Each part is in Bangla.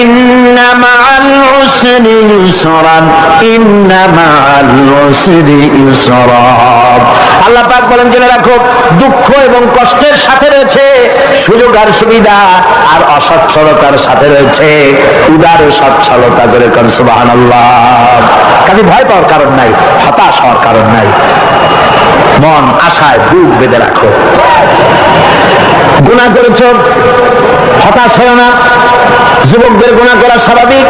ইন্না মাআল উসরি ইউসরান, ইন্না মাআল উসরি ইউসরা। আল্লাহ পাক বলেন, জেনে রাখো, দুঃখ এবং কষ্টের সাথে রয়েছে সুযোগ আর সুবিধা, আর অসচ্ছলতার সাথে রয়েছে উদার সচ্ছলতা। যেরকম সুবহানাল্লাহ। কাজে ভয় পাওয়ার কারণ নাই, হতাশ হওয়ার কারণ নাই। মন আশায় বুক বেঁধে রাখো। গুনাহ করেছো, হতাশ হও না। যুবকদের গুনাহ করা স্বাভাবিক,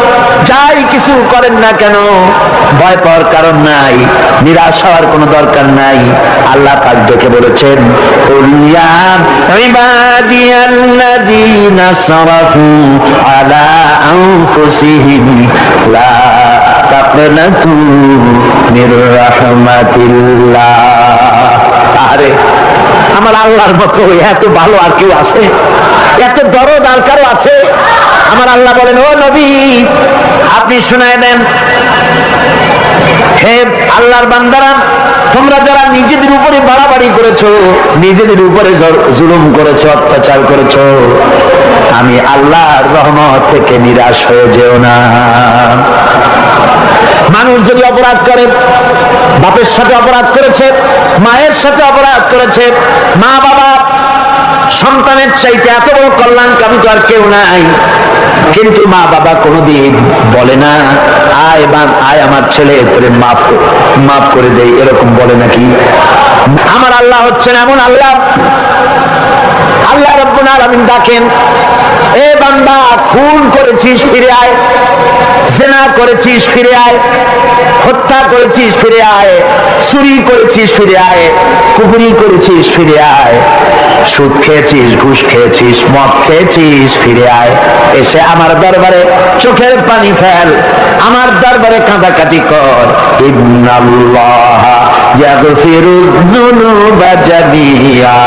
যাই কিছু করেন না কেন ভয় পাওয়ার কারণ নাই, নিরাশ হওয়ার কোনো দরকার নাই। আল্লাহ পাক ডেকে বলেছেন, কুল ইয়া ইবাদিয়াল্লাযীনা সারাফু আলা আনফুসিহিম লা তাকনাতু মির রাহমাতিল্লাহ। আরে আমার আল্লাহর মতো এত ভালো আর কেউ আছে? এত দরদ আর কারো আছে? আমার আল্লাহ বলেন, ও নবী আপনি শুনায় দেন, হে আল্লাহর বান্দারা, তোমরা যারা নিজেদের উপরে বাড়াবাড়ি করেছো, নিজেদের উপরে জুলুম করেছো, অত্যাচার করেছো, আমি আল্লাহর রহমত থেকে নিরাশ হয়ে যেও না। মানুষ যদি অপরাধ করে, বাপের সাথে অপরাধ করেছে, মায়ের সাথে অপরাধ করেছে, মা বাবা সন্তানের চাইতে এত বড় কল্যাণকামী তো আর কেউ নাই, কিন্তু মা বাবা কোনোদিন বলে না আয় আমার ছেলে তোরে মাফ করে দেই, এরকম বলে নাকি? আমার আল্লাহ হচ্ছেন এমন আল্লাহ। আল্লাহ রাব্বুল আলামিন ডাকেন, এ বান্দা, খুন করেছিস ফিরে আয়, জিনা করেছিস ফিরে আয়, হত্যা করেছিস ফিরে আয়, চুরি করেছিস ফিরে আয়, কুফরি করেছিস ফিরে আয়, সুদ খেয়েছিস, ঘুষ খেয়েছিস, মদ খেয়েছিস ফিরে আয়, এসে আমার দরবারে চোখের পানি ফেল, আমার দরবারে কাঁদাকাটি কর। ইন্নাল্লাহ ইয়াগফিরুয যুনুবা জামিআ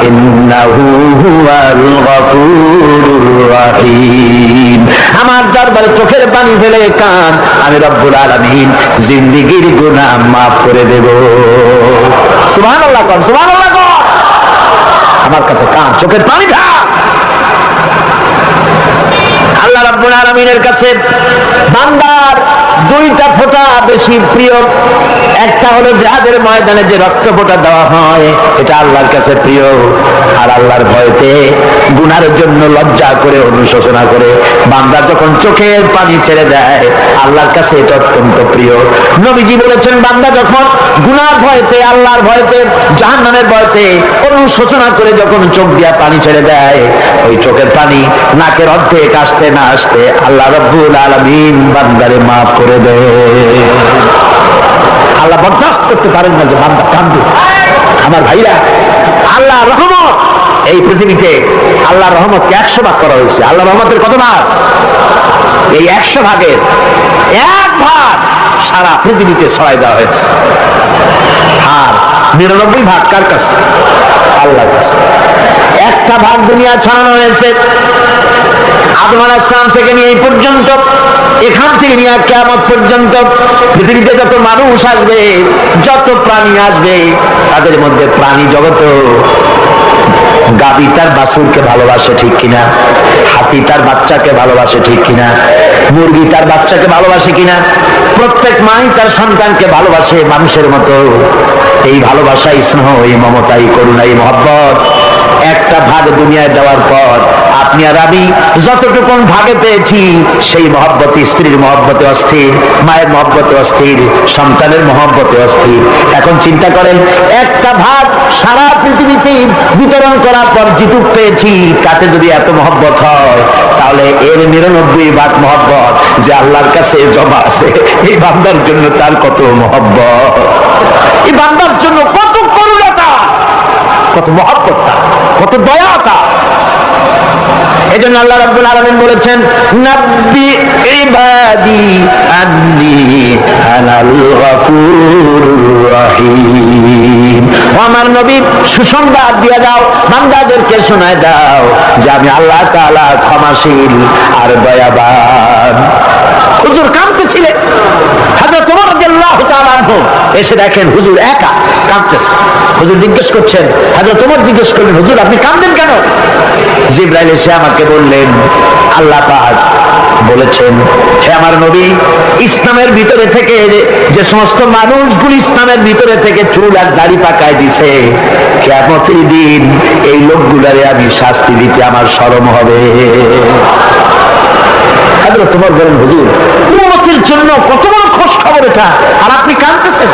ইন্নাহু হুয়াল গফুরুর রহিম। আমার দরবারে চোখের পানি ফেলে কান, আমি রব্বুল আলামিন জিন্দেগীর গুনাহ মাফ করে দেব। সুবহানাল্লাহ কোন, সুবহানাল্লাহ কোন। আমার কাছে কান, চোখের পানি ঢাল। আল্লাহ রাব্বুল আলামিনের কাছে বান্দার দুইটা ফোঁটা বেশি প্রিয়। একটা হলো জিহাদের ময়দানে যে রক্ত ফোঁটা দেওয়া হয়, এটা আল্লাহর কাছে প্রিয়। আর আল্লাহর ভয়তে গুনাহের জন্য লজ্জা করে, অনুশোচনা করে বান্দা যখন চোখের পানি ছেড়ে দেয়, আল্লাহর কাছে এটা অত্যন্ত প্রিয়। নবীজি বলেছেন, বান্দা যখন গুনাহর ভয়তে, আল্লাহর ভয়তে, জাহান্নামের ভয়তে অনুশোচনা করে যখন চোখ দিয়া পানি ছেড়ে দেয়, ওই চোখের পানি নাকের অর্ধেক আসতে না আসতে আল্লাহ রাব্বুল আলামিন বান্দারে মাফ করে দেয়। আল্লাহ বরদাস্ত করতে পারেন না যে বান্দা কাঁদবে। আমার ভাইরা, আল্লাহ রহমত, এই পৃথিবীতে আল্লাহ রহমতকে 100 ভাগ করা হয়েছে। আল্লাহ রহমতের কত ভাগ? এই 100 ভাগের 1 ভাগ সারা পৃথিবীতে ছড়াই দেওয়া হয়েছে। আর 99 ভাগ কার কাছে? আল্লাহর কাছে। 1টা ভাগ দুনিয়া ছড়ানো হয়েছে আদম আলাইহিস সালাম থেকে নিয়ে এই পর্যন্ত, এখান থেকে নিয়ে কিয়ামত পর্যন্ত পৃথিবীতে যত মানুষ আসবে, যত প্রাণী আসবে, তাদের মধ্যে প্রাণী জগত গাভী তার বাছুরকে ভালোবাসে ঠিক কিনা, হাতি তার বাচ্চাকে ভালোবাসে ঠিক কিনা, মুরগি তার বাচ্চাকে ভালোবাসে কিনা, প্রত্যেক মাই তার সন্তানকে ভালোবাসে মানুষের মতো। এই ভালোবাসা, স্নেহ, এই মমতা, এই করুণা, এই মহব্বত 1টা ভাগ দুনিয়ায় দেওয়ার পর আপনি আর আমি যতটুকু ভাগে পেয়েছি, সেই মহব্বতে, স্ত্রীর মহব্বতে অস্থির, মায়ের মহব্বতে অস্থির, সন্তানের মহব্বতে অস্থির। এখন চিন্তা করেন, 1টা ভাগ সারা পৃথিবীতে বিতরণ করার পর যেটুক পেয়েছি, তাতে যদি এত মহব্বত হয়, তাহলে এর 99 ভাগ মহব্বত যে আল্লাহর কাছে জমা আছে, এই বান্দার জন্য তার কত মহব্বত, এই বান্দার জন্য কত করুণা, কত মহব্বত, কত দয়াতা। এজন্য আল্লাহ রাব্বুল আলামিন বলেছেন, নাব্বি ইবাদি আন্নী আনাল গফুরুর রহিম। ও আমার নবী, সুসংবাদ দিয়ে দাও, বান্দাদেরকে শোনায় দাও যে আমি আল্লাহ তাআলা ক্ষমাশীল আর দয়াবান। হুজুর কাঁদতেছিলেন, হযরত ওমর রাদিয়াল্লাহু তাআলা আনহু এসে দেখেন হুজুর একা কাঁদতেছে। হুজুর জিজ্ঞেস করছেন, হযরত ওমর জিজ্ঞেস করলেন, হুজুর আপনি কাঁদেন কেন? জিবরাইল এসে আমাকে বললেন, আল্লাহ পাক বলেছেন, হে আমার নবী, ইসলামের ভিতরে থেকে যে সমস্ত মানুষগুলো ইসলামের ভিতরে থেকে চুল আর দাড়ি পাকায় দিছে, কিয়ামতের দিন এই লোকগুলারে আমি শাস্তি দিতে আমার শরম হবে। তোমার বলেন হুজুর, উম্মতের জন্য কত বড় খোঁজ খবর এটা, আর আপনি কাঁদতেছেন।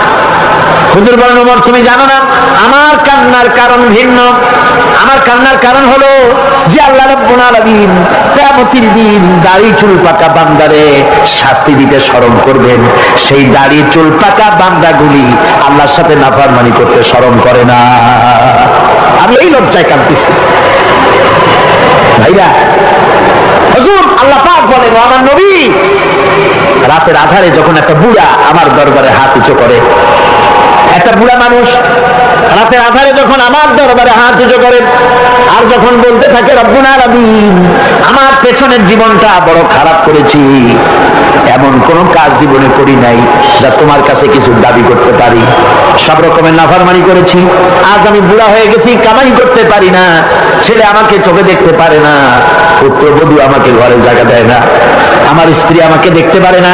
হুজুর বলেন, ওমর তুমি জানো না আমার কান্নার কারণ ভিন্ন। আমার কান্নার কারণ হলো যে আল্লাহ রাব্বুল আলামিন কিয়ামতের দিন দাড়ি চুল পাকা বান্দারে শাস্তি দিতে শরম করবেন। সেই দাড়ি চুল পাকা বান্দাগুলি আল্লাহর সাথে নাফরমানি করতে শরম করে না। আমি এই লজ্জায় কাঁদতেছি। ভাইরা, হুজুর আল্লাহ পাক বলেন, আমার নবী, রাতের আধারে যখন একটা বুড়া আমার দরবারে হাত উঁচু করে, একটা বুড়া মানুষ রাতের আধারে যখন আমার দরবারে হাত উঁচু করে আর যখন বলতে থাকে, রব্বুল আলামিন, আমার পেছনের জীবনটা বড় খারাপ করেছি, এমন কোন কাজ জীবনে করি নাই যা তোমার কাছে কিছু দাবি করতে পারি, সব রকমের নাফরমানি করেছি, আজ আমি বুড়া হয়ে গেছি, কামাই করতে পারি না, ছেলে আমাকে চোখে দেখতে পারে না, পুত্রবধূ আমাকে ঘরে জায়গা দেয় না, আমার স্ত্রী আমাকে দেখতে পারে না,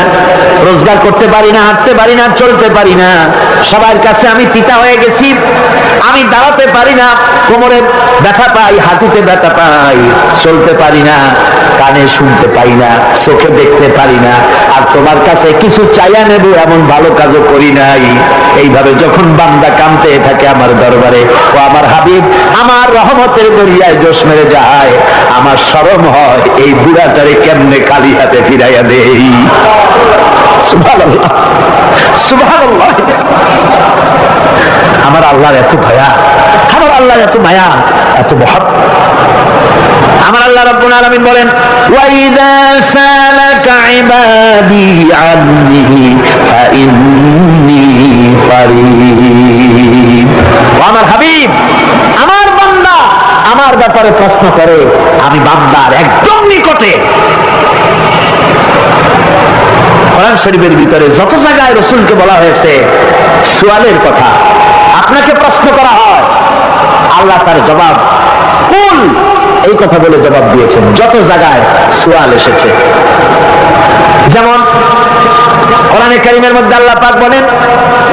রোজগার করতে পারি না, হাঁটতে পারি না, চলতে পারি না, সবার কাছে আমি তিতা হয়ে গেছি, আমি দাঁড়াতে পারি না, কোমরে ব্যথা পাই, হাঁটুতে ব্যথা পাই, চলতে পারি না, কানে শুনতে পাই না, চোখে দেখতে পারি না, আর তোমার কাছে কিছু চাইয়া নেব এমন ভালো কাজও করি নাই। এইভাবে যখন বান্দা কাঁদতে থাকে আমার দরবারে, ও আমার হাবিব আমার রহমতের দরিয়ায় জোশ মেরে যায়, আমার শরম হয় এই বুড়াটারে কেমনে খালি হাতে ফিরাইয়া দেই। সুবহানাল্লাহ, সুবহানাল্লাহ। আমার আল্লাহর এত দয়া, আমার আল্লাহর এত মায়া, এত মহব্বত। আমার আল্লাহ রাব্বুল আলামিন বলেন, ওয়াইযা সালাকা ইবাদি আন্নী ফাইন্নী কারীব। ও আমার হাবিব, আমার বান্দা আমার ব্যাপারে প্রশ্ন করে, আমি বান্দার একদম নিকটে। কোরআন শরীফের ভিতরে যত জায়গায় রাসূলকে বলা হয়েছে সুয়ালের কথা, আপনাকে প্রশ্ন করা হয়, আল্লাহ তার জবাব কুল এই কথা বলে জবাব দিয়েছেন। যত জায়গায় সুয়াল এসেছে, যেমন কোরআনে কারীমের মধ্যে আল্লাহ পাক বলেন,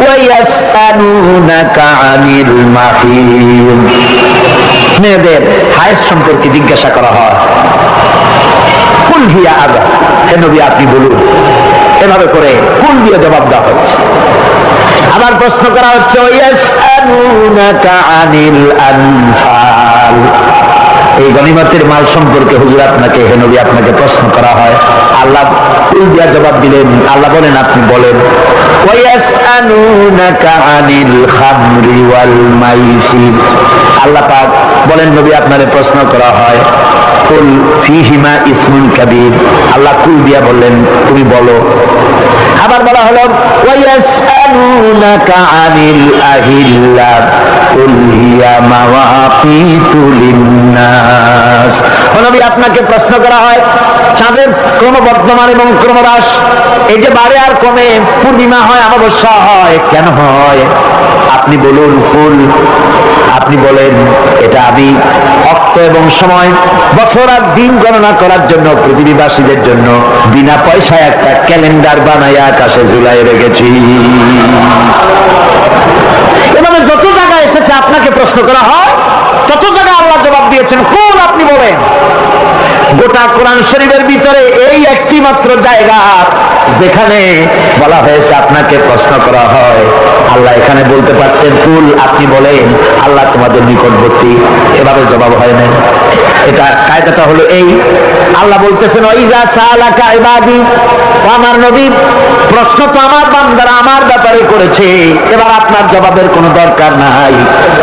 ওয়ায়াসআলুনাকা আনিল মাহিদ, মেয়েদের হায়েজ সম্পর্কে জিজ্ঞাসা করা হয়, কুল হিয়া আযা, হে নবী আপনি বলুন। এভাবে করে কুল দিয়ে জবাব দেওয়া হচ্ছে। আবার প্রশ্ন করা হচ্ছে, ওয়ায়াসআলুনাকা আনিল আনফাল, এই গনিমতের মাল সম্পর্কে হুজুর আপনাকে, হে নবী আপনাকে প্রশ্ন করা হয়। আল্লাহ কুল দিয়া জবাব দিলেন। আল্লাহ বলেন আপনি বলেন, ওয়ায়াসআলুনাকা আনিল খামরি ওয়াল মাইসির, আল্লাহ পাক বলেন নবী আপনারে প্রশ্ন করা হয়, কুল ফীহিমা ইসমুন কাবীর, আল্লাহ কুল দিয়া বললেন তুমি বলো। আবার বলা হলো, ওয়ায়াসআলুনাকা আনিল আহিল্লা কুল হিয়া মাওয়াকিতু লিন্নাস, ও নবী আপনাকে প্রশ্ন করা হয় চাঁদের ক্রমবর্ধমান এবং ক্রমহ্রাস, এই যে বাড়ে আর কমে, পূর্ণিমা হয় অমাবস্যা হয়, কেন হয়? আপনি বলুন কুল। আপনি বলেন এটা আমি অক্ত এবং সময়, বছর আর দিন গণনা করার জন্য পৃথিবীবাসীদের জন্য বিনা পয়সায় একটা ক্যালেন্ডার বানায় আকাশে ঝুলাই রেখেছি। এভাবে যত জায়গায় এসেছে আপনাকে প্রশ্ন করা হয়, তত জায়গায় আল্লাহ জবাব দিয়েছেন কুল আপনি বলেন। গোটা কোরআন শরীফের ভিতরে এই একটি মাত্র জায়গা যেখানে বলা হয়েছে আপনাকে প্রশ্ন করা হয়, আল্লাহ এখানে বলতে পারতেন কুল আপনি বলেন, আল্লাহ তোমাদের নিকটবর্তী, এভাবে জবাব হয় না। এটা কায়দাটা হলো এই, আল্লাহ বলতেছেন, ওয়াইজা সালাকা ইবাদি, ও আমার নবী প্রশ্ন তো আমার বান্দারা আমার ব্যাপারে করেছে, এবার আপনার জবাবের কোনো দরকার নাই,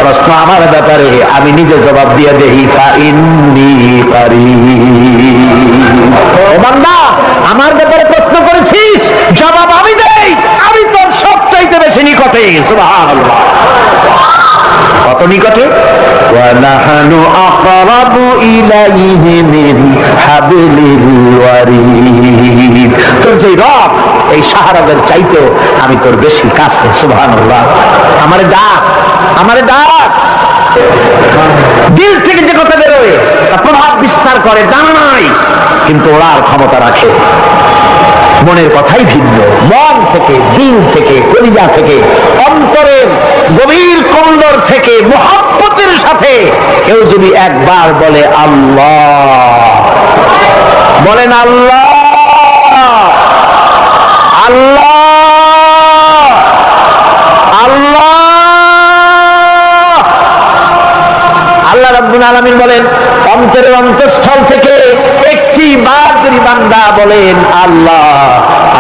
প্রশ্ন আমার ব্যাপারে আমি নিজে জবাব দিয়ে দেই, ফাইন্নী কারীব। ও বান্দা আমার ব্যাপারে প্রশ্ন করেছিস, জবাব আমি দেই, আমি তোর সবচাইতে বেশি নিকটে। সুবহানাল্লাহ, কত নিকটে? ওয়া নাহনু আকরাবু ইলাইহি মিন হাবলিল ওয়ারিদ, তোর যে রব এই সাহারাদের চাইতেও আমি তোর বেশি কাছে। সুবহানাল্লাহ, আমারে ডাক, আমারে ডাক। দিল থেকে যে কথা বেরোয় তা প্রভাব বিস্তার করে, ডানা নাই কিন্তু ওড়ার ক্ষমতা রাখে। মনের কথাই ভিন্ন, মন থেকে, দিল থেকে, কলিজা থেকে, অন্তরের গভীর কন্দর থেকে মুহাব্বতের সাথে কেউ যদি একবার বলে আল্লাহ, বলেন আল্লাহ আল্লাহ আল্লাহ, আল্লাহ রাব্বুল আলামিন বলেন অন্তরের অন্তঃস্থল থেকে একটি বার যদি বান্দা বলেন আল্লাহ,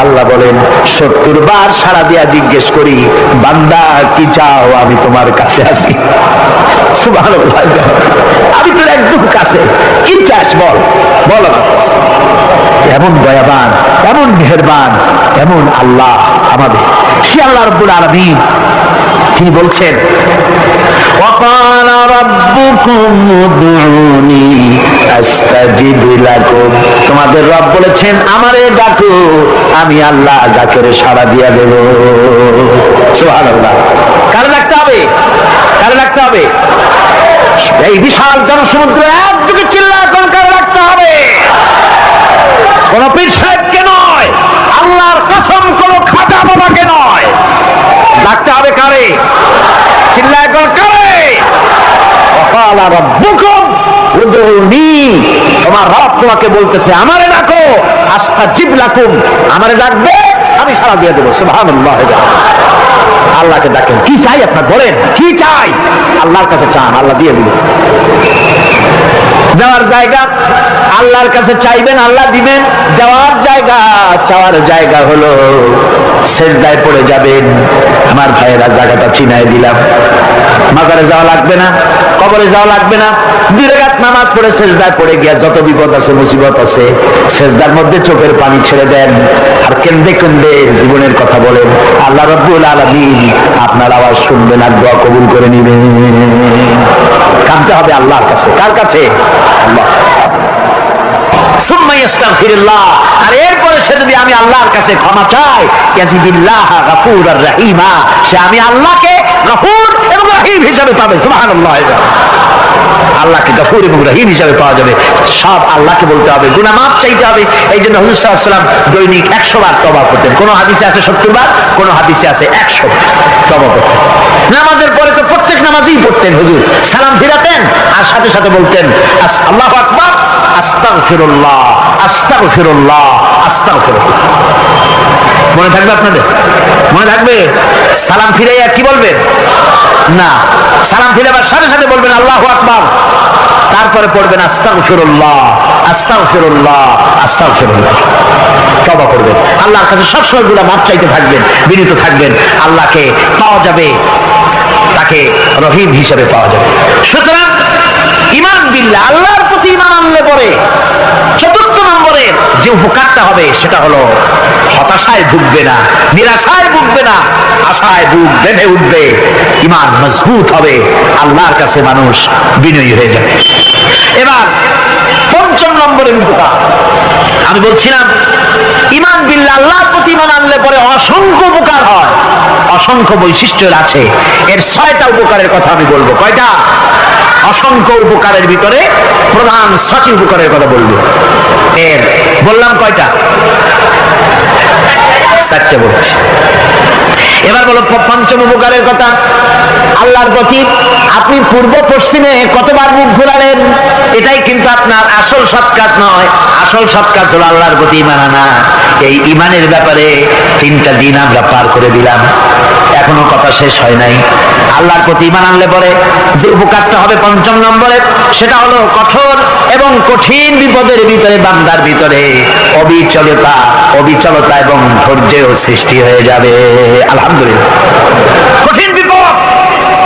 আল্লাহ বলেন 70 বার সাড়া দিয়া জিজ্ঞেস করি বান্দা কি চাও, আমি তোমার কাছে আসি। সুবহানাল্লাহ, আমি তোর একদম কাছে, কি চাস বল, বল। এমন দয়াবান, এমন মেহেরবান, এমন আল্লাহ আমাদের। সে আল্লাহ রাব্বুল আলামিন তিনি বলছেন وقال ربكم ادعوني استجب لكم, তোমাদের রব বলেছেন আমারে ডাকো, আমি আল্লাহ ডাকের সাড়া দিয়া দেব। সুবহানাল্লাহ, কারে ডাকতে হবে, কারে ডাকতে হবে? এই বিশাল জনসমুদ্রে একদিকে চিল্লা এখন কারে ডাকতে হবে? কোন পীর সাহেবকে নয়, আল্লাহর কসম কোন খাজা বাবাকে নয়, ডাকতে হবে কারে? চিল্লা এখন কারে? وقال ربكم ادعوني, তোমার রব তোমাকে বলতেছে আমারে ডাকো, আস্তাজিব লাকুম, আমারে ডাকবে আমি সাড়া দিয়ে দেব। সুবহানাল্লাহ, আল্লাহকে ডাকেন। কি চাই আপনার বলেন, কি চাই? আল্লাহর কাছে চান, আল্লাহ দিয়ে দিবেন। দেওয়ার জায়গা আল্লাহর কাছে চাইবেন, আল্লাহ দিবেন। দেওয়ার জায়গা, চাওয়ার জায়গা হলো সেজদায় পড়ে যাবেন। আমার ভাইয়েরা জায়গাটা চিনাই দিলাম। মাজারে যাওয়া লাগবে না, কবরে যাওয়া লাগবে না, 2 রাকাত নামাজ পড়ে সেজদায় পড়ে গিয়া যত বিপদ আছে মুসিবত আছে সেজদার মধ্যে চোখের পানি ছেড়ে দেন আর কেন্দে কেন্দে জীবনের কথা বলেন। আল্লাহ রাব্বুল আলামিন আপনার আওয়াজ শুনবেন আর দোয়া কবুল করে নেবেন। কাঁদতে হবে আল্লাহর কাছে। কার কাছে? আল্লাহর কাছে। সুম্মা ইস্তাগফিরুল্লাহ, আর এরপরে সে যদি আমি আল্লাহর কাছে ক্ষমা চাই, ইয়াজিদিল্লাহ গাফুরার রহিমা, সে আমি আল্লাহকে গফুর এবং রহিম হিসাবে পাবে। সুবহানাল্লাহ, আল্লাহকে গফুর এবং রহিম হিসাবে পাওয়া যাবে। সব আল্লাহকে বলতে হবে, গুনাহ মাফ চাইতে হবে। এই জন্য হুজুর সাল্লাল্লাহু আলাইহি ওয়াসাল্লাম দৈনিক 100 বার তওবা করতেন। কোন হাদিসে আছে 70 বার, কোন হাদিসে আছে 100 বার তওবা করতেন। নামাজের পরে তো প্রত্যেক নামাজই পড়তেন হুজুর, সালাম ফিরাতেন আর সাথে সাথে বলতেন আল্লাহু আকবার, আস্তাগফিরুল্লাহ আস্তাগফিরুল্লাহ আস্তাগফিরুল্লাহ। মনে থাকবে আপনাদের? মনে থাকবে? সালাম ফিরাইয়া কি বলবেন? না, সালাম ফিরাবার সাথে সাথে বলবেন আল্লাহু আকবার, তারপরে পড়বেন আস্তাগফিরুল্লাহ আস্তাগফিরুল্লাহ আস্তাগফিরুল্লাহ। তওবা করবেন, আল্লাহর কাছে সবসময় গুনাহ মাফ চাইতে থাকবেন, বিনীত থাকবেন। আল্লাহকে পাওয়া যাবে, তাকে রহিম হিসেবে পাওয়া যাবে। সুতরাং ঈমান বিল্লাহ, আল্লাহর প্রতি ঈমান আনলে পরে 4th নম্বরের যে উপকারটা হবে সেটা হলো হতাশায় ভুগবে না, নিরাশায় ভুগবে না, আশায় বুক বেঁধে উঠবে, ঈমান মজবুত হবে, আল্লাহর কাছে মানুষ বিনয়ী হয়ে যাবে। এবার 5ম নম্বরের উপকার আমি বলছিলাম, ঈমান বিল্লাহ, আল্লাহর প্রতি ঈমান আনলে পরে অসংখ্য উপকার হয়, অসংখ্য বৈশিষ্ট্য আছে। এর 6টা উপকারের কথা আমি বলবো। কয়টা? অসংখ্য উপকারের ভিতরে প্রধান 6টি উপকারের কথা বলবো। এর বললাম কয়টা? 4টে বলছি। এবার বলো 5ম উপকারের কথা। আল্লাহর প্রতি আপনি পূর্ব পশ্চিমে কতবার মুখ ঘোরালেন, এটাই কিন্তু আপনার আসল সৎ কাজ নয়। আসল সৎ কাজ হলো আল্লাহর প্রতি ঈমান আনা। এই ঈমানের ব্যাপারে 3টা দিন আমরা পার করে দিলাম, এখনো কথা শেষ হয় নাই। আল্লাহর প্রতি ঈমান আনলে পরে যে উপকারটা হবে 5ম নম্বরে, সেটা হলো কঠোর এবং কঠিন বিপদের ভিতরে বান্দার ভিতরে অবিচলতা এবং ধৈর্যের সৃষ্টি হয়ে যাবে। আলহামদুলিল্লাহ, কঠিন বিপদ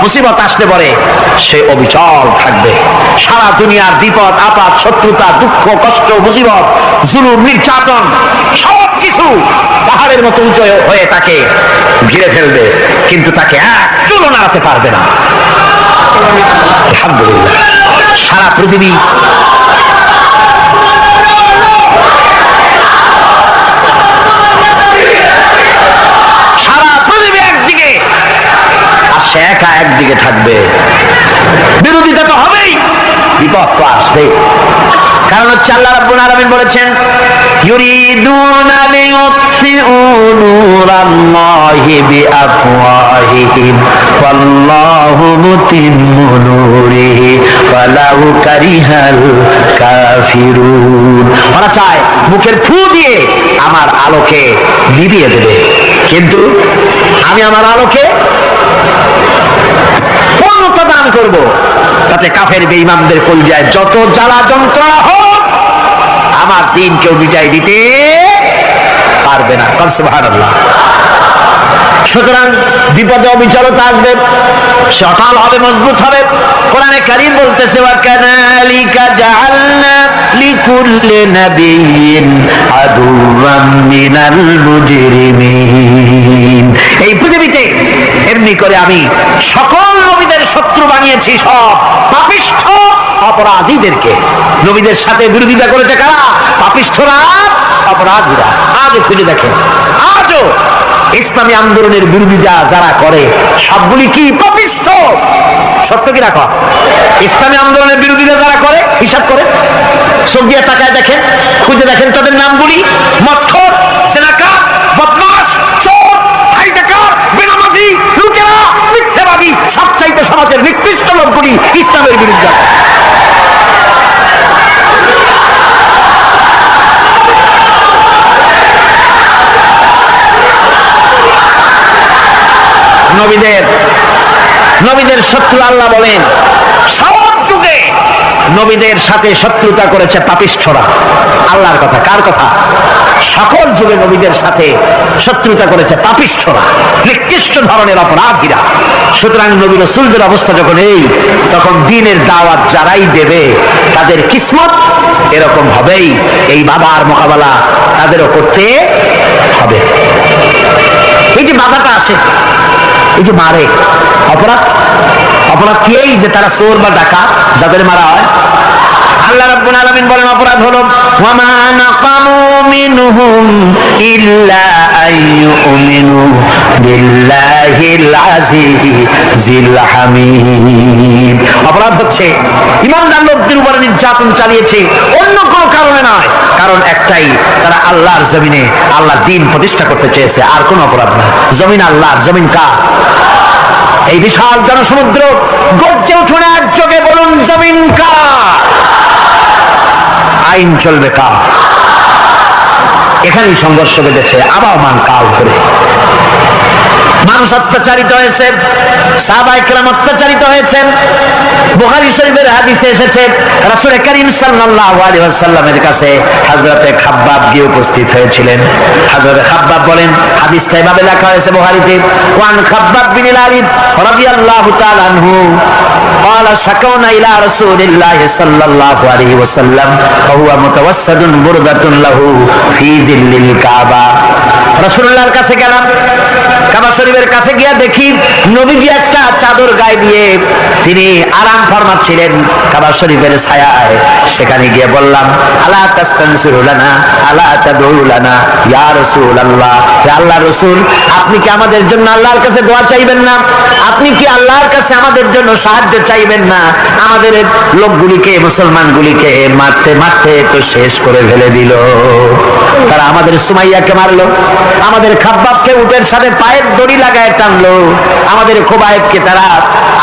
মুসিবত আসলে পরে সে অবিচল থাকবে। সারা দুনিয়ার বিপদ আপদ, শত্রুতা, দুঃখ, কষ্ট, মুসিবত, জুলুম, নির্যাতন সবকিছু পাহাড়ের মতো উঁচু হয়ে তাকে ঘিরে ফেলবে, কিন্তু তাকে এক চুলও নাড়াতে পারবে না। আলহামদুলিল্লাহ, সারা পৃথিবী একদিকে আর সে একা একদিকে থাকবে, বিরোধিতা তো হবেই, বিপদ তো আসবে। কারণ হচ্ছে আল্লাহ রাব্বুল আলামিন বলেছেন ইউরিদুনা লিইউতফিউ নূরাল্লাহি বিআফওয়াহিহিম ওয়াল্লাহু মুতিম্মু নূরিহি ওয়ালাউ কারিহাল কাফিরুন। ওরা চায় মুখের ফু দিয়ে আমার আলোকে নিভিয়ে দেবে, কিন্তু আমি আমার আলোকে পূর্ণতা দান করব, তাতে কাফের বেঈমানদের কলজায় যত জ্বালা যন্ত্রণা হোক আমার দিন কেউ মিটাই দিতে পারবে না। সুবহানাল্লাহ। সুতরাং বিপদে অবিচলতা আসবে, সে অটল হবে, মজবুত হবে। কোরআনে কারীম বলতেছে ওয়া কাযালিকা জাআলনা লিকুল্লি নাবিয়্যিন আদুওয়াম মিনাল মুজরিমিন। এই পৃথিবীতে এমনি করে আমি সকল নবীদের শত্রু বানিয়েছি, সব পাপিষ্ঠ অপরাধীদেরকে। নবীদের সাথে বিরোধিতা করেছে কারা? পাপিষ্ঠরা, অপরাধীরা। আজও খুঁজে দেখেন, আজও ইসলামী আন্দোলনের বিরোধিতা যারা করে সবগুলি কি পাপিষ্ঠ? সত্য কি রাখা? ইসলামী আন্দোলনের বিরোধিতা যারা করে হিসাব করে চোখ দিয়ে তাকায় দেখেন, খুঁজে দেখেন তাদের নামগুলি। মৎখর, জেনাকার, বদমাশ, চোর, হাইজাকার, বেনামাজি, লুটেরা, মিথ্যাবাদী, সবচাইতে সমাজের নিকৃষ্ট লোকগুলি ইসলামের বিরুদ্ধে। নবীদের শত্রু আল্লাহ বলেন সব যুগে নবীদের সাথে শত্রুতা করেছে পাপিষ্ঠরা। আল্লাহর কথা, কার কথা? সকল যুগে নবীদের সাথে শত্রুতা করেছে পাপিষ্ঠরা, নিকৃষ্ট ধরনের অপরাধীরা। সুতরাং নবী রাসূলদের অবস্থা যখন এই, তখন দ্বীনের দাওয়াত যারাই দেবে তাদের কিসমত এরকম হবেই। এই বাধার মোকাবেলা তাদেরও করতে হবে। এই যে বাধাটা আসে, এই যে মারে, অপরাধ কি? এই যে তারা চোর বা ডাকাত যাদের মারা হয়, আল্লাহ রাব্বুল আলামিন বলেন অপরাধ হলো ওয়ামা নাকামু মিনহুম ইল্লা আইয়ুমিনু বিল্লাহিল আজিজিল হামিদ। অপরাধ হচ্ছে ঈমানদার লোকদের উপর নির্যাতন চালিয়েছে, অন্য কোনো কারণে নয়, কারণ একটাই, তারা আল্লাহর জমিনে আল্লাহর দ্বীন প্রতিষ্ঠা করতে চেয়েছে, আর কোনো অপরাধ না। জমিন আল্লাহর, জমিন কার? এই বিশাল জনসমুদ্র গর্জে উঠুন একযোগে বলুন জমিন কার? আইন চলবে কার? এখানেই সংঘর্ষ বেঁধেছে আবহমান কাল ধরে। মানুষ অত্যাচারিত হয়েছে, সাহাবায়ে কেরাম অত্যাচারিত হয়েছেন। বুখারী শরীফের হাদিসে এসেছে রাসূল করিম সাল্লাল্লাহু আলাইহি ওয়াসাল্লামের কাছে হযরতে খাব্বাব গিয়ে উপস্থিত হয়েছিলেন। হযরতে খাব্বাব বলেন, হাদিসটা এভাবে লেখা হয়েছে বুখারীতে, ওয়ান খাব্বাব বিন আলিদ রাদিয়াল্লাহু তাআলা আনহু قال شكونا الى رسول الله صلى الله عليه وسلم وهو متوسد بردة له في ظل الكعبة। রাসূলুল্লাহর কাছে গেলাম, কাবা শরীফের কাছে গিয়ে দেখি নবীজি একটা চাদর গায়ে দিয়ে তিনি আরাম ফরমাচ্ছিলেন কাবা শরীফের ছায়ায়। সেখানে গিয়ে বললাম, আলা তাস্তানসিরু লানা আলা তাদউ লানা ইয়া রাসূলুল্লাহ, হে আল্লাহর রাসূল, আপনি কি আমাদের জন্য আল্লাহর কাছে দোয়া চাইবেন না? আপনি কি আল্লাহর কাছে আমাদের জন্য সাহায্য চাইবেন না? আমাদের লোকগুলিকে, মুসলমানগুলিকে মারতে মারতে তো শেষ করে ফেলে দিল। তারা আমাদের সুমাইয়াকে মারলো, আমাদের খাব্বাবকে উটের সাথে পায়ের দড়ি লাগায় টানলো, আমাদের খোবায়েবকে তারা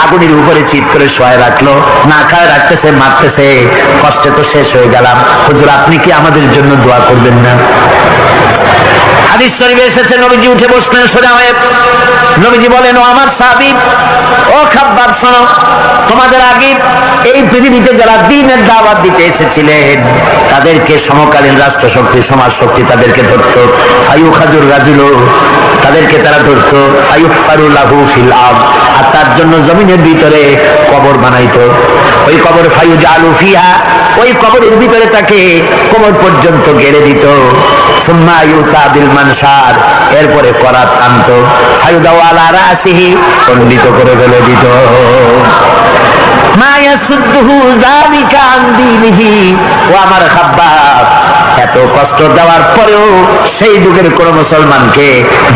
আগুনের উপরে চিৎ করে শোয়ায় রাখলো, না খায় রাখতেছে, মারতেছে, কষ্টে তো শেষ হয়ে গেলাম। হুজুর, আপনি কি আমাদের জন্য দোয়া করবেন না? হাদিস শরীফে এসেছে নবীজি উঠে বসলেন সোজা হয়ে। নবীজি বলেন, ও আমার সাহাবী, ও খাব্বাব, শোনো, তোমাদের আগে এই পৃথিবীতে যারা দ্বীনের দাওয়াত দিতে এসেছিলেন তাদেরকে সমকালীন রাষ্ট্র শক্তি, সমাজ শক্তি তাদেরকে ধরতো। ফায়ুখাজুর রাজুলু, তাদেরকে তারা ধরতো। ফায়ুফারু লাহু ফিল আরদ, আর তার জন্য জমিনের ভিতরে কবর বানাইতো। ওই কবর ফায়ুজালু ফিহা, ওই কবরের ভিতরে তাকে কোমর পর্যন্ত গেড়ে দিত। সুম্মা ইউতা বিল মানশার, এরপরে করাত আনতো। ফায়ুদাউ আলা রাসিহি, খণ্ডিত করে ফেলে দিত। মা ইয়াসুদ্দুহু যালিকা আন দীনিহি। ও আমার খাব্বাব, এত কষ্ট দেওয়ার পরেও সেই যুগের কোন মুসলমানকে,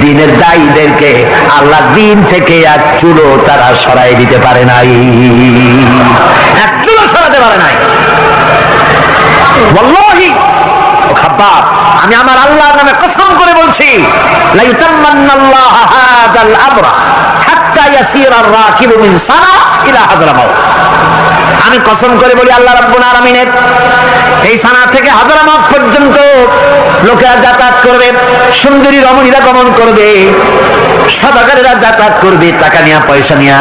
দ্বীনের দায়ীদেরকে আল্লাহ দ্বীন থেকে এক চুলো তারা সরাই দিতে পারে নাই, এক চুলো সরাতে পারে নাই। ওয়াল্লাহি ও খাব্বাব, আমি আমার আল্লাহর নামে কসম করে বলছি, লা ইউতাম্মান্নাল্লাহু হাযাল আমরা হাত্তা ইয়াসিরা আর-রাকিবু মিন সানা ইলা হাযরামাউত। আমি কসম করে বলি, আল্লাহ রাব্বুল আলামিনের এই সানা থেকে হাযরামাউত পর্যন্ত লোকেরা যাতায়াত করবে, সুন্দরী রমণীরা গমন করবে, সদাগরেরা যাতায়াত করবে, টাকা নিয়ে পয়সা নিয়ে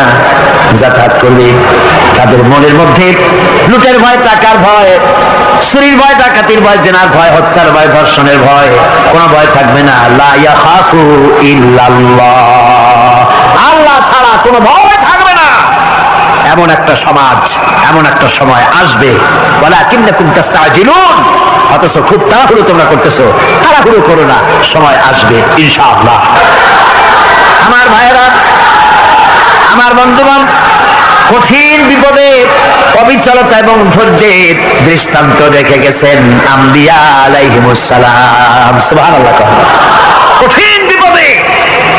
যাতায়াত করবে। তাদের মনের মধ্যে লুটের ভয়, টাকার ভয়, চুরির ভয়, ডাকাতির ভয়, জেনার ভয়, হত্যার ভয়, ধর্ষণের ভয়, কোন ভয় থাকবে না। লা ইয়াখাফু ইল্লাল্লাহ, আল্লাহ ছাড়া কোনো ভয় থাকবে না। এমন একটা সমাজ, এমন একটা সময় আসবে, ওয়ালাকিন্নাকুম তাস্তাজিলুন, অথচ খুব তাড়াহুড়ো তোমরা করতেছো। তাড়াহুড়ো করো না, সময় আসবে ইনশাআল্লাহ। আমার ভাইয়েরা, আমার বন্ধুগণ, কঠিন বিপদে অবিচলতা এবং ধৈর্যের দৃষ্টান্ত রেখে গেছেন আম্বিয়া আলাইহিমুস সালাম। সুবহানাল্লাহ। কঠিন বিপদে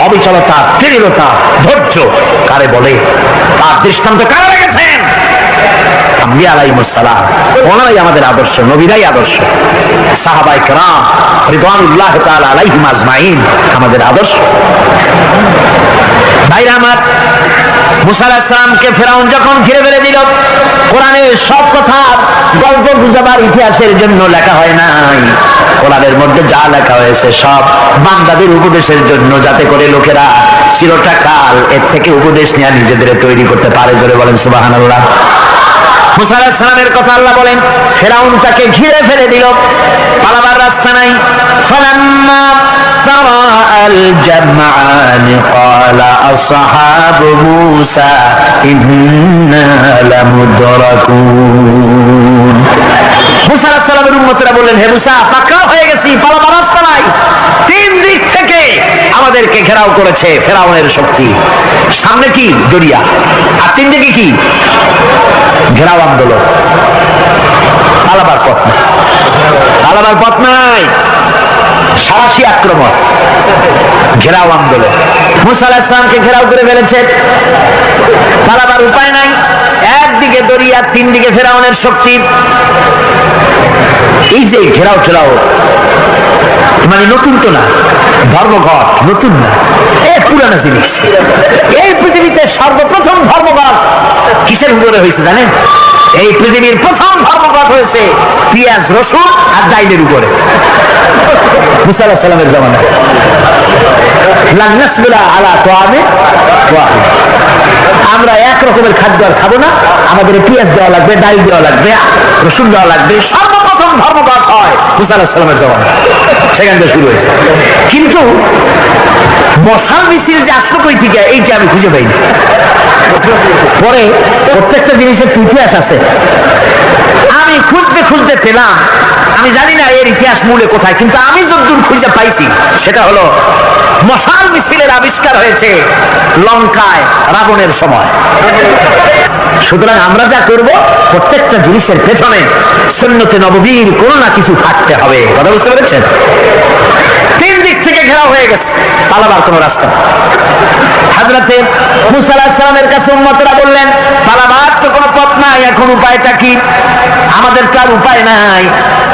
অবিচলতা, দৃঢ়তা, ধৈর্য কারে বলে, তার দৃষ্টান্ত কারা রেখেছেন? আম্বিয়া আলাইহিমুস সালাম। ওনারাই আমাদের আদর্শ, নবীরাই আদর্শ। সাহাবায়ে কেরাম রিদওয়ানুল্লাহি তাআলা আলাইহিম আজমাইন আমাদের আদর্শ। ভাইরা আমার, মুসা আলাইহিস সালামকে ফেরাউন যখন ঘিরে ফেলে দিল, কোরআনের সব কথা গল্প গুজবার ইতিহাসের জন্য লেখা হয় নাই। কোরআনের মধ্যে যা লেখা হয়েছে সব বান্দাদের উপদেশের জন্য, যাতে করে লোকেরা চিরটা কাল এর থেকে উপদেশ নিয়ে নিজেদের তৈরি করতে পারে। জোরে বলেন সুবহানাল্লাহ। মুসা আলাইহিস সালামের কথা আল্লাহ বলেন, ফেরাউন তাকে ঘিরে ফেলে দিল, পালাবার রাস্তা নাই। ফালাম্মা তারাআল জামআন ক্বালা আসহাবু মূসা ইন্না লামুদরাকুন। মুসা আলাইহিস সালামের উম্মতরা বললেন, হে মুসা, পাকড়াও হয়ে গেছি, পালাবার রাস্তা নাই। তিন দিক থেকে আমাদেরকে ঘেরাও করেছে ফেরাউনের শক্তি। সামনে কি? দরিয়া, আর তিন দিকে কি? ঘেরাও আন্দোলন। পালাবার পথ নাই, পালাবার পথ নাই, সাহসী আক্রমণ, ঘেরাও আন্দোলন। মুসা আলাইহিস সালামকে ঘেরাও করে ফেলেছে, পালাবার উপায় নাই। একদিকে দরিয়া, তিন দিকে ফেরাউনের শক্তি। এই যে ঘেরাও টেরাও মানে নতুন তো না, ধর্মঘট নতুন না, পুরানা জিনিস। এই পৃথিবীতে সর্বপ্রথম ধর্মঘট কিসের উপরে হয়েছে জানেন? এই পৃথিবীর প্রথম ধর্মঘট হয়েছে পেঁয়াজ, রসুন আর ডাইলের উপরে। মুসা আলাইহিস সালামের জামানায় লান নাসবিরা আলা তাআমিন ওয়াহিদ, আমরা এক রকমের খাদ্য আর খাবো না, আমাদের পেঁয়াজ দেওয়া লাগবে, ডাল দেওয়া লাগবে, রসুন দেওয়া লাগবে। সর্বপ্রথম ধর্মঘট হয় মুসা আলাইহিস সালামের জামানায়, সেখান থেকে শুরু হয়েছে। কিন্তু মশাল মিছিল যে আসলো কই থেকে, এইটা আমি খুঁজে পাইনি। পরে প্রত্যেকটা জিনিসের ইতিহাস আছে, আমি খুঁজতে খুঁজতে পেলাম। আমি জানি না এর ইতিহাস মূলে কোথায়, কিন্তু আমি যতদূর খুঁজে পাইছি সেটা হলো মশাল মিছিলের আবিষ্কার হয়েছে লঙ্কায় রাবণের সময়। সুতরাং আমরা যা করব, প্রত্যেকটা জিনিসের পেছনে সুন্নতে নববীর কোনো না কিছু থাকতে হবে। কথা বুঝতে পেরেছেন? তিন দিক থেকে ঘেরাও হয়ে গেছে, পালাবার কোনো রাস্তা। হযরতে মুসা আলাইহিস সালামের কাছে উম্মতরা বললেন, পালাবার তো কোনো পথ নাই, এখন উপায়টা কি? আমাদের তার উপায় নাই।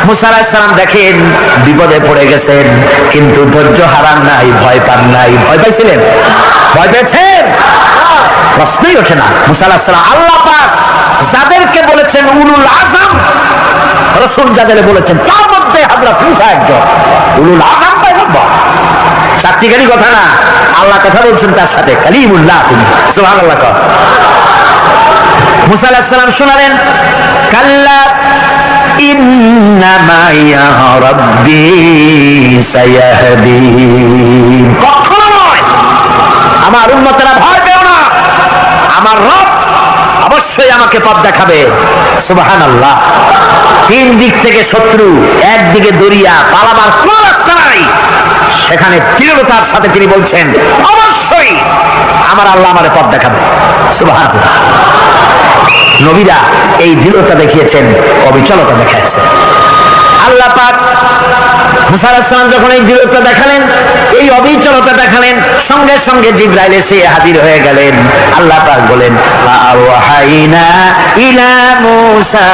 মুসা আলাইহিস সালাম দেখেন বিপদে পড়ে গেছেন, কিন্তু ধৈর্য হারান নাই, ভয় পান নাই। ভয় পাইছিলেন? ভয় পেয়েছেন? প্রশ্নই ওঠে না। মুসা আলাইহিস সালাম আল্লাহ পাক যাদেরকে বলেছেন উলুল আযম, রাসূল যাদের বলেছেন তার মধ্যে হযরত মুসা একজন উলুল আযম পয়গম্বর। চারটিখানি কথা না, আল্লাহ কথা বলছেন তার সাথে, কালিমুল্লাহ তিনি। সুবহানাল্লাহ। মুসা আলাইহিস সালাম শোনালেন, কাল্লা ইন্না মাইয়া রাব্বি সায়াহদিন। কখনো নয়, আমার উম্মতেরা ভয় পেও না, আমার রব অবশ্যই আমাকে পথ দেখাবে। সুবহানাল্লাহ। তিন দিক থেকে শত্রু, একদিকে দরিয়া, পালাবার কোনো রাস্তা নাই। সেখানে দৃঢ়তার সাথে তিনি বলছেন, অবশ্যই আমার আল্লাহ আমারে পথ দেখাবে। সুবহানাল্লাহ। নবীরা এই দৃঢ়তা দেখিয়েছেন, অবিচলতা দেখাইছেন। আল্লাহ পাক মুসা আলাইহিস সালাম যখন এই দৃঢ়তা দেখালেন, এই অবিচলতা দেখালেন, সঙ্গে সঙ্গে জিবরাইল এসে হাজির হয়ে গেলেন। আল্লাহ পাক বলেন, ফাআওহাইনা ইলা মূসা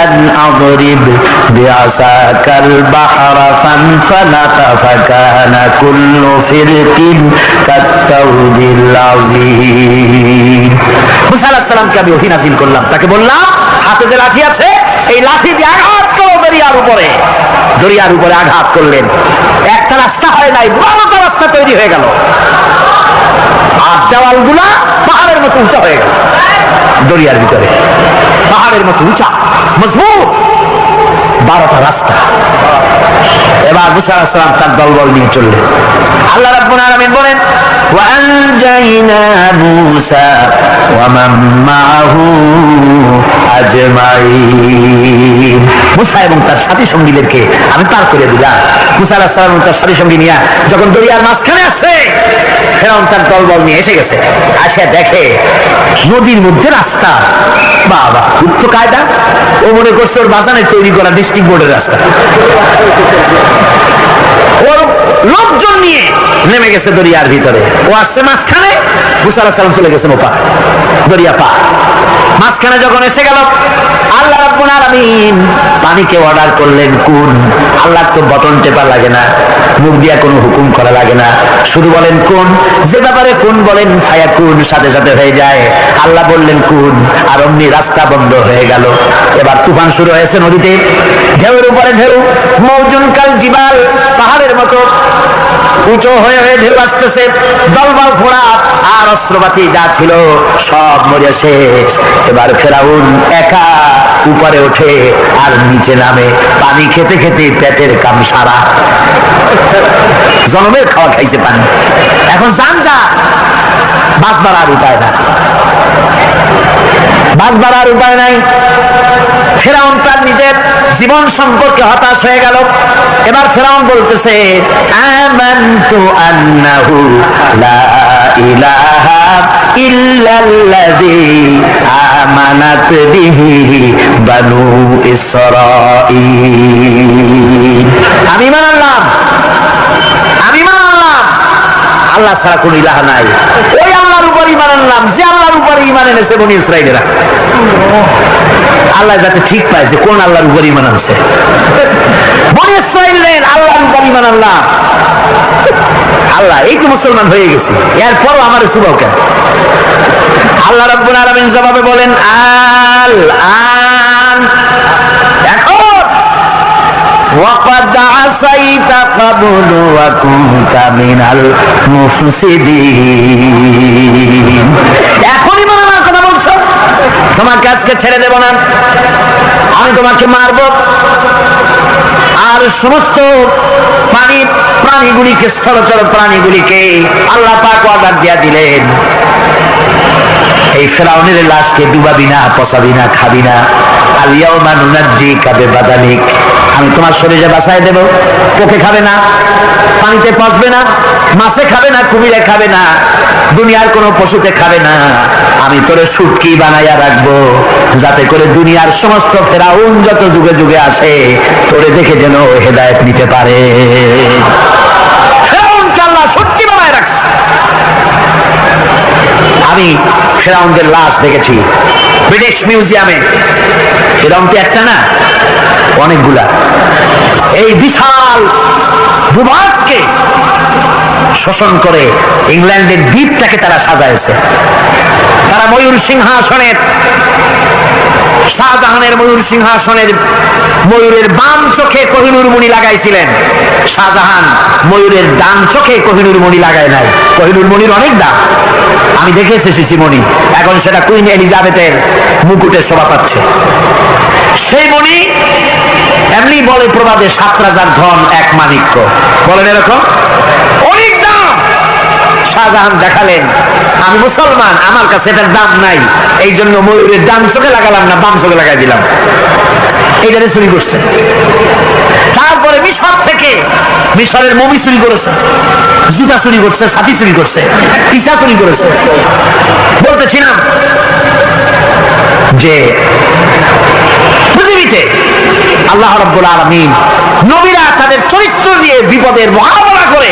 আন আদরিব বিআসাকাল বাহরা ফানফালাকা ফাকানা কুল্লু ফিরকিন কাত্তাউদিল আযীম। মুসা আলাইহিস সালামকে আমি ওহী নাযিল করলাম, তাকে বললাম হাতে যে লাঠি আছে এই লাঠি দিয়ে আঘাত করো দরিয়ার উপরে। দরিয়ার উপরে আঘাত করলেন, একটা রাস্তা হয় নাই, বড়টা রাস্তা তৈরি হয়ে গেল, আর দেওয়ালগুলা পাহাড়ের মতো উঁচা হয়ে গেল। দরিয়ার ভিতরে পাহাড়ের মতো উঁচা মজবুত 12টা রাস্তা। এবার মুসা আলাইহিস সালাম তার দলবল নিয়ে চললেন। আল্লাহ রাব্বুল আলামিন বলেন, ওয়া আনজাইনা মূসা ওয়া মান মাআহু আজমাইন। মুসা এবং তার সাথী সঙ্গীদেরকে আমি পার করে দিলাম। মুসা আলাইহিস সালাম এবং তার সাথী সঙ্গী নিয়ে যখন দরিয়ার মাঝখানে আসছে, ফেরাউন তার দলবল নিয়ে এসে গেছে। আসে দেখে নদীর মধ্যে রাস্তা। বাবা, খুব তো কায়দা। ও মনে করছে ওর বাজানের তৈরি করা ডিস্ট্রিক্ট বোর্ডের রাস্তা। ওর লোকজন নিয়ে নেমে গেছে দরিয়ার ভিতরে। ও আসছে মাঝখানে, মুসা আলাইহিস সালাম চলে গেছেন ওপার, দরিয়া পার। মাঝখানে যখন এসে গেল, আল্লাহ রাব্বুল আলামিন পানিকে অর্ডার করলেন কুন। আল্লাহ তো বটন টেপা লাগে না, মুখ দিয়া কোনো হুকুম করা লাগে না, শুধু বলেন কুন। যে ব্যাপারে কুন বলেন ফায়াকুন, সাথে সাথে হয়ে যায়। আল্লাহ বললেন কুন, আর অমনি রাস্তা বন্ধ হয়ে গেল। এবার তুফান শুরু হয়েছে নদীতে, ঢেউয়ের উপরে ঢেউ, মৌজুন কাল জিবাল, পাহাড়ের মতো উঁচু হয়ে হয়ে ঢেউ আসতেছে। দলবল ঘোড়া আর অস্ত্রপাতি যা ছিল সব মরে শেষ। এবার ফেরাউন একা উপরে ওঠে আর নিচে নামে, পানি খেতে খেতে পেটের কাম সারা। জনমের খাওয়া খাইছে পানি, এখন যান যা, বাঁচবার আর উপায় না, বাঁচবার আর উপায় নাই। ফেরাউন তার নিজের জীবন সম্পর্কে হতাশ হয়ে গেল। এবার ফেরাউন বলতেছে, আমানতু আন্নাহু লা ইলাহা ইল্লাল্লাযী আমানাত বিহি বানু ইসরাঈল। আমি ঈমান আনলাম, আমি ঈমান আনলাম আল্লাহ ছাড়া কোনো ইলাহ নাই। ওই আল্লাহর উপর ঈমান আনলাম যে আল্লাহর উপর ঈমান এনেছে বনি ইসরাঈলেরা। আল্লাহ যাতে ঠিক পায় যে কোন আল্লাহর উপর ঈমান আনছে। বনি ইসরাঈলের আল্লাহর উপর ঈমান আনলাম। আল্লাহ, এই তো মুসলমান হয়ে গেছি, এরপরও আমার সুবাও কেন? আল্লাহ রাব্বুল আলামিন জবাবে বলেন, আল আন, এখন ওয়াকাদ আসাইতা ক্বাবলু ওয়া কুনতা মিনাল মুফসিদিন। এখনই মনে আমার কথা বলছো, তোমাকে আজকে ছেড়ে দেব না, আমি তোমাকে মারব। আর সমস্ত প্রাণীগুলিকে, স্থলচর প্রাণীগুলিকে আল্লাহ পাক অর্ডার দিয়া দিলেন, এই ফেরাউনের লাশকে ডুবাবি না, পচাবি না, খাবি না। আল ইয়াউমা নুনাজ্জিকা বিবাদানিক, আমি তোমার শরীরে বাঁচাই দেব। পোকে খাবে না, পানিতে পচবে না, মাছে খাবে না, কুমিরে খাবে না, দুনিয়ার কোনো পশুতে খাবে না। আমি তোরে শুটকি বানাইয়া রাখবো, যাতে করে দুনিয়ার সমস্ত ফেরাউন যত যুগে যুগে আসে তোরে দেখে যেন হেদায়েত নিতে পারে। ফেরাউনকে আল্লাহ শুটকি বানায় রাখছে। আমি ফেরাউনদের লাশ দেখেছি ব্রিটিশ মিউজিয়ামে। ফেরাউন তো একটা না, অনেকগুলা। এই বিশাল ভূভাগকে শোষণ করে ইংল্যান্ডের দ্বীপটাকে তারা সাজাইছে। তারা ময়ূর সিংহাসনের, শাহজাহানের ময়ূর সিংহাসনের ময়ূরের বাম চোখে কোহিনূর মণি লাগাইছিলেন। শাহজাহান ময়ূরের ডান চোখে কোহিনূর মণি লাগায় নাই। কোহিনূর মণির অনেক দাম, আমি দেখে এসেছি মণি। এখন সেটা কুইন এলিজাবেথের মুকুটের শোভা পাচ্ছে। সেই মণি এমনি বলে প্রবাদে 7 রাজার ধন 1 মাণিক্য, বলেন এরকম অনেক দাম। শাহজাহান দেখালেন, আমি মুসলমান, আমার কাছে এটার দাম নাই, এই জন্য ময়ূরের ডান চোখে লাগালাম না, বাম চোখে লাগাই দিলাম। এইটারে চুরি করছে। তারপরে মিশর থেকে, মিশরের মমি চুরি করেছে, জুতা চুরি করছে, ছাতি চুরি করছে, পিসা চুরি করেছে। বলতেছিলাম যে পৃথিবীতে আল্লাহ রাব্বুল আলামিন নবীরা তাদের চরিত্র দিয়ে বিপদের মোকাবেলা করে,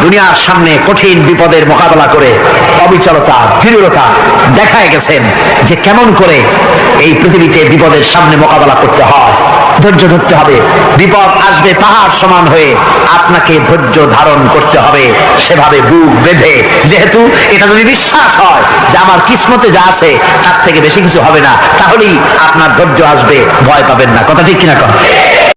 দুনিয়ার সামনে কঠিন বিপদের মোকাবেলা করে অবিচলতা, দৃঢ়তা দেখায় গেছেন যে কেমন করে এই পৃথিবীতে বিপদের সামনে মোকাবেলা করতে হয়। ধৈর্য ধরতে হবে, বিপদ আসবে পাহাড় সমান হয়ে, আপনাকে ধৈর্য ধারণ করতে হবে সেভাবে বুক বেঁধে। যেহেতু এটা যদি বিশ্বাস হয় যে আমার কিসমতে যা আছে তার থেকে বেশি কিছু হবে না, তাহলেই আপনার ধৈর্য আসবে, ভয় পাবেন না। কথা ঠিক কিনা? কথা